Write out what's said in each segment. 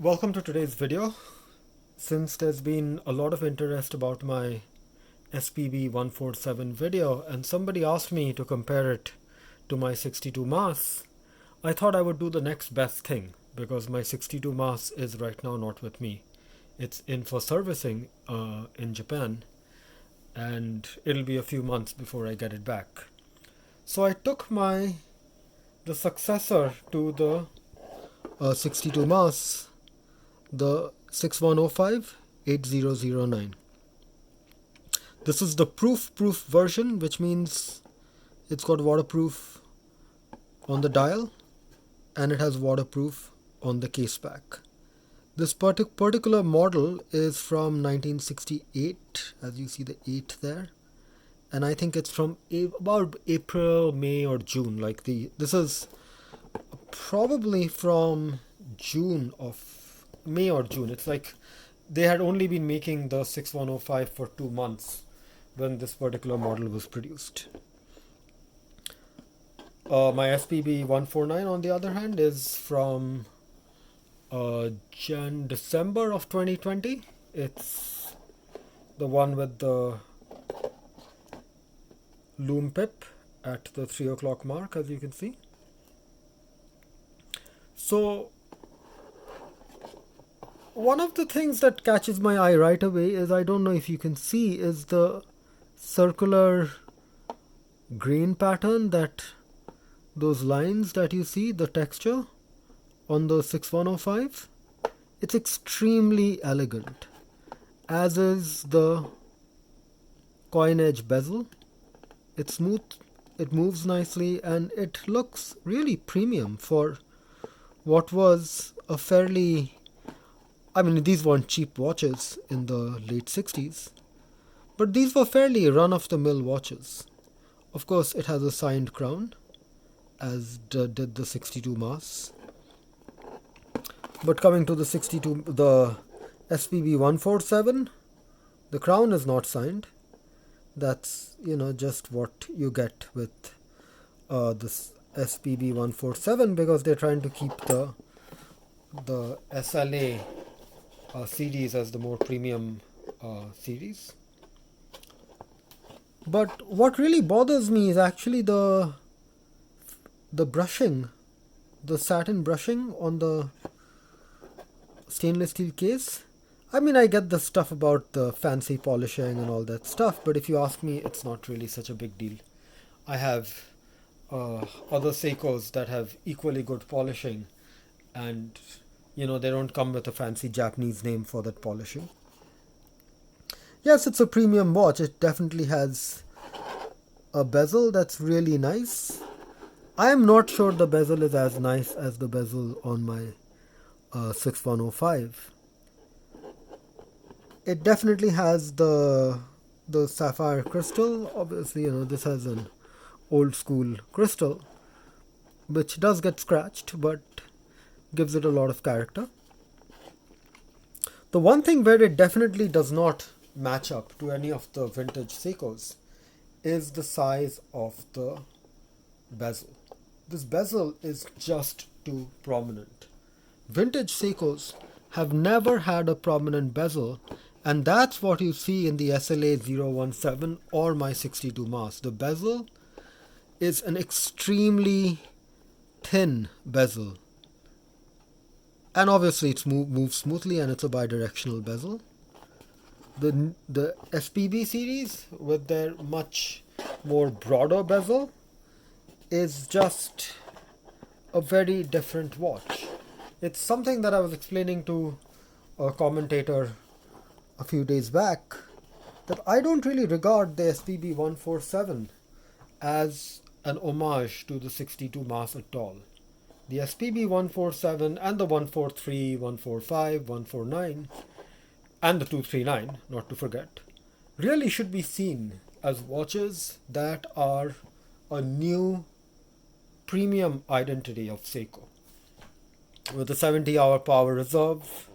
Welcome to today's video. Since there's been a lot of interest about my SPB147 video and somebody asked me to compare it to my 62 Mas, I thought I would do the next best thing because my 62 Mas is right now not with me. It's in for servicing in Japan, and it'll be a few months before I get it back. So I took the successor to the 62 Mas, the 6105-8009. This is the proof version, which means it's got waterproof on the dial and it has waterproof on the case back. This particular model is from 1968, as you see the 8 there, and I think it's from about April, May or June. This is probably from May or June. It's like they had only been making the 6105 for 2 months when this particular model was produced. My SPB149 on the other hand is from December of 2020. It's the one with the loom pip at the 3 o'clock mark, as you can see. So one of the things that catches my eye right away is, I don't know if you can see, is the circular grain pattern, that those lines that you see, the texture on the 6105. It's extremely elegant, as is the coin edge bezel. It's smooth, it moves nicely, and it looks really premium for what was a fairly, I mean, these weren't cheap watches in the late 60s, but these were fairly run-of-the-mill watches. Of course, it has a signed crown, as did the 62 Mas. But coming to the SPB147, the crown is not signed. That's, just what you get with this SPB147, because they're trying to keep the SLA series as the more premium series. But what really bothers me is actually the brushing, the satin brushing on the stainless steel case. I mean, I get the stuff about the fancy polishing and all that stuff, but if you ask me, it's not really such a big deal. I have other Seikos that have equally good polishing, and they don't come with a fancy Japanese name for that polishing. Yes, it's a premium watch. It definitely has a bezel that's really nice. I am not sure the bezel is as nice as the bezel on my 6105. It definitely has the sapphire crystal. Obviously, this has an old school crystal, which does get scratched, but gives it a lot of character. The one thing where it definitely does not match up to any of the vintage Seikos is the size of the bezel. This bezel is just too prominent. Vintage Seikos have never had a prominent bezel, and that's what you see in the SLA017 or my 62 Mas. The bezel is an extremely thin bezel, and obviously it moves smoothly, and it's a bidirectional bezel. The SPB series, with their much more broader bezel, is just a very different watch. It's something that I was explaining to a commentator a few days back, that I don't really regard the SPB147 as an homage to the 62 Mas at all. The SPB147 and the 143, 145, 149 and the 239, not to forget, really should be seen as watches that are a new premium identity of Seiko. With a 70-hour power reserve,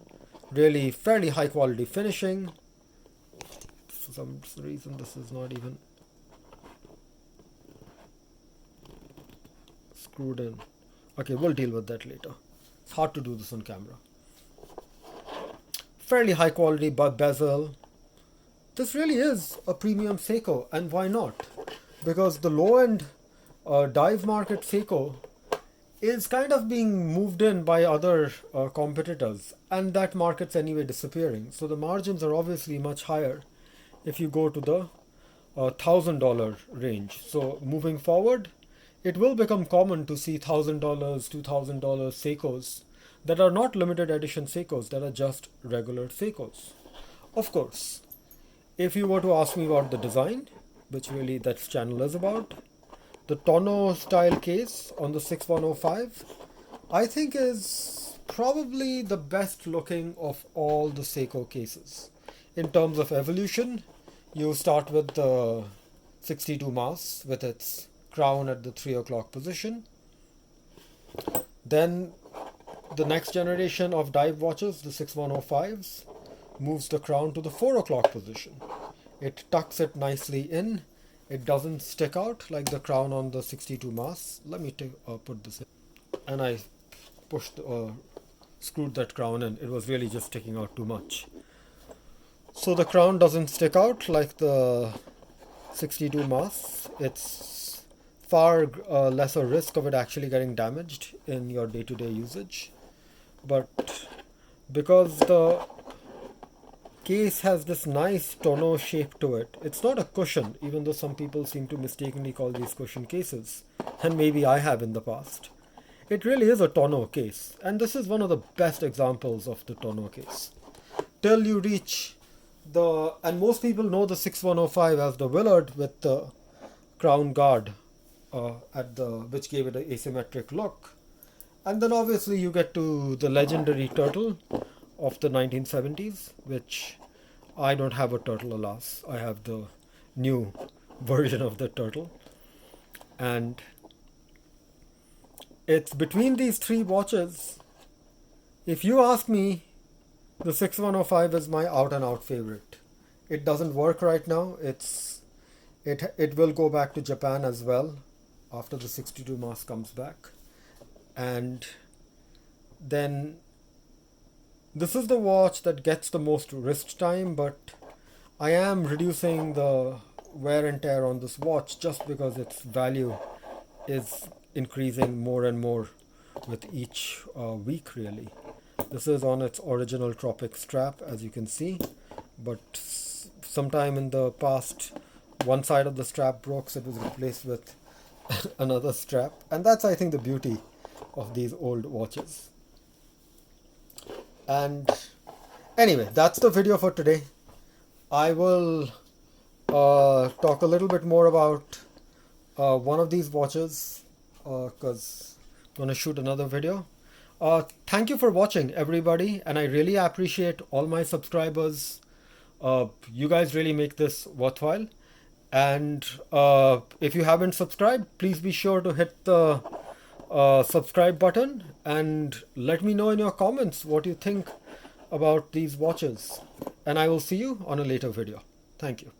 really fairly high quality finishing. For some reason this is not even screwed in. Okay, we'll deal with that later. It's hard to do this on camera. fairly high quality bezel. This really is a premium Seiko, and why not? Because the low-end dive market Seiko is kind of being moved in by other competitors, and that market's anyway disappearing. So the margins are obviously much higher if you go to the $1,000 range. So moving forward, it will become common to see $1,000, $2,000 Seikos that are not limited edition Seikos, that are just regular Seikos. Of course, if you were to ask me about the design, which really that channel is about, the tonneau style case on the 6105, I think is probably the best looking of all the Seiko cases. In terms of evolution, you start with the 62 Mas with its crown at the 3 o'clock position. Then the next generation of dive watches, the 6105s, moves the crown to the 4 o'clock position. It tucks it nicely in. It doesn't stick out like the crown on the 62 Mas. Let me put this in. And I pushed, screwed that crown in. It was really just sticking out too much. So the crown doesn't stick out like the 62 Mas. It's far lesser risk of it actually getting damaged in your day-to-day usage. But because the case has this nice tonneau shape to it, it's not a cushion, even though some people seem to mistakenly call these cushion cases, and maybe I have in the past. It really is a tonneau case, and this is one of the best examples of the tonneau case. Till you reach and most people know the 6105 as the Willard with the crown guard which gave it an asymmetric look. And then obviously you get to the legendary turtle of the 1970s, which I don't have a turtle, alas. I have the new version of the turtle. And it's between these three watches. If you ask me, the 6105 is my out-and-out favorite. It doesn't work right now. It will go back to Japan as well after the 62 Mas comes back. And then this is the watch that gets the most wrist time, but I am reducing the wear and tear on this watch just because its value is increasing more and more with each week really. This is on its original Tropic strap, as you can see, but sometime in the past one side of the strap broke, so it was replaced with another strap, and that's, I think, the beauty of these old watches. And anyway, that's the video for today. I will talk a little bit more about one of these watches because I'm going to shoot another video. Thank you for watching, everybody, and I really appreciate all my subscribers. You guys really make this worthwhile. And if you haven't subscribed, please be sure to hit the subscribe button and let me know in your comments what you think about these watches. And I will see you on a later video. Thank you.